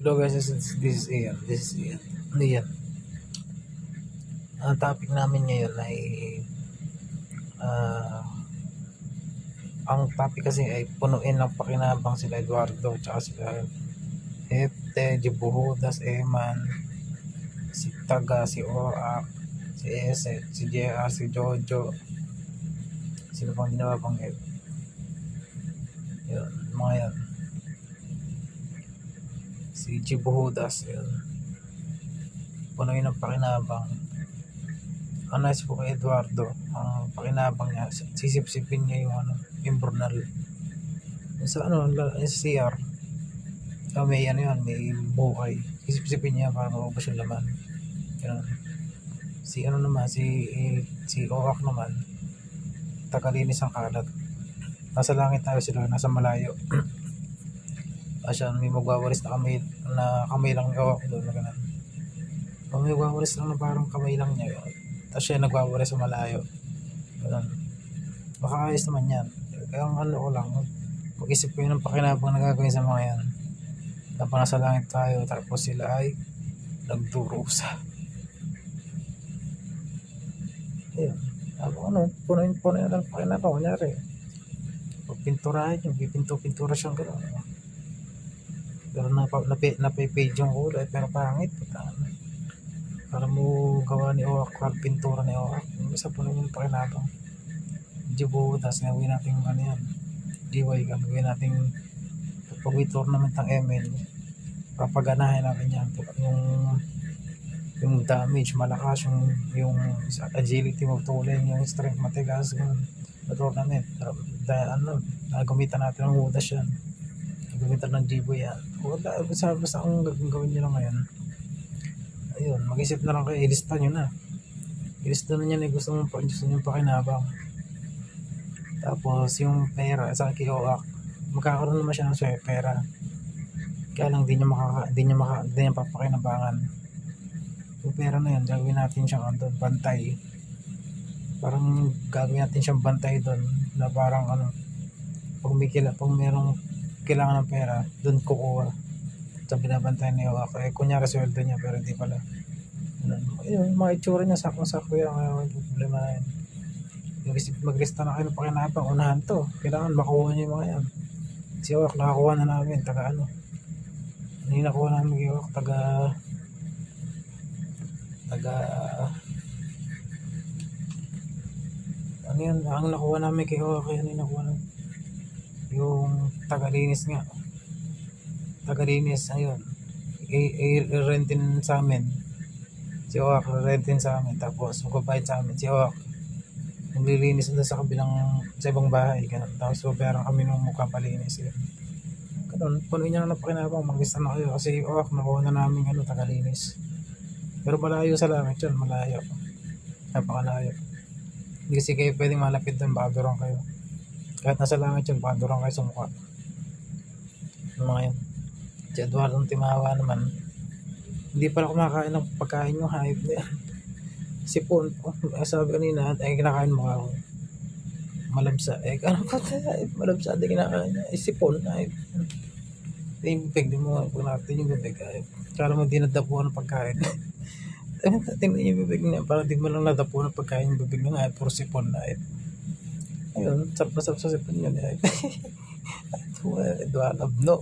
Hello guys, this is Ian. This is Ian. Ano yan? Ang topic namin ngayon ay ah, ang topic kasi ay punuin ng pakinabang sila Eduardo tsaka sila Hefte, Jibuhudas, Eman, si Taga, si Oak, si Ese, si JR, si Jojo, sino pang di nababanggit. Yun, mga yan. Si Jibuhudas, yun. Punuin ng pakinabang. Ang nice po kay Eduardo, ang pakinabang niya, sisip-sipin niya yung imbornal. Sa sa CR, may yan, may buhay. Sisip-sipin niya para maubos yung laman. Yan. Si Oak naman, tagalinis ang kalat. Nasa langit tayo sila, nasa malayo. Asya, may magwawalis na kamay lang ni Oak doon na ganun. May magwawalis lang na parang kamay lang niya. Tapos siya nagwawalis sa malayo. Ganun. Baka ayos naman yan. Kaya ang ko lang, mag-isip ko yun ng pakinabang na gagawin sa mga yan. Tapos nasa langit tayo, tapos sila ay nagdurusa. Ayun. Tapos punuin natin ang pakinabang. Kunyari, pagpinturahin yung pipintura siyang gano'n. Pero napipage yung kulay, pero pangit. Para mo gawa ni Oak, pintura ni Oak. Isa po naman pakinabang. Jibuhudas, gawin natin yan. DY, gawin natin pag tournament ng ML. Papaganahin natin yan. Yung damage, malakas, yung agility mo tuloy, yung strength matigas, na tournament. Gamitan natin ng hudas yan. Gamitan ng DY yan. Basta ang gawin nyo lang ngayon. Ayun, mag-isip na lang kayo, ilista nyo na. Ilista na nyo na gusto nyo pakinabang. Tapos, yung pera, sa kay Oak, magkakaroon naman siya ng pera. Kaya lang, di niya papakinabangan. Yung pera na yun, gagawin natin siyang bantay. Parang gagawin natin siyang bantay doon, na parang pag merong kailangan ng pera, doon kukuha. Sa binabantay ni Oak, kunyari sweldo niya pero hindi pala. Yung mga itsura niya sakong-sako yan, yung problema na yun. Maglista na kayo ng pakinabang, unahan to, kailangan makuha niyo yung mga yan. Si Oak nakakuha na namin, yung nakuha namin kay Oak, ang nakuha namin kay Oak, yung tagalinis nga. Tagalinis, ayun, i-rentin sa amin si Oak, rentin sa amin, tapos magbabayad sa amin si Oak, naglilinis na sa ibang bahay, ganun. Tapos babayaran kami ng mukha palinis, ganun. Punuin niya na pakinabang, mag-lista na kayo kasi Oak nakuha na namin tagalinis, pero malayo sa langit yun, malayo, napakalayo. Hindi kasi kayo pwedeng malapit doon, baka durang kayo. Kahit nasa langit yun, baka durang kayo sa mukha. Mga yan. Si Eduardo Timawa naman, hindi pala kumakain ng pagkain yung hype niya. Sipon, sabi kanina, kinakain mo ako. Malabsa, malabsa, di kinakain niya. Sipon, hype. Yung bibig, di mo natin yung bibig, hype. Kala mo di nadapuan ng pagkain. Tingnan yung bibig niya, parang di mo lang nadapuan ng pagkain yung bibig niya, hype, puro sipon, hype. Ayun, sarap sa sipon yun, hype. Eduardo, no.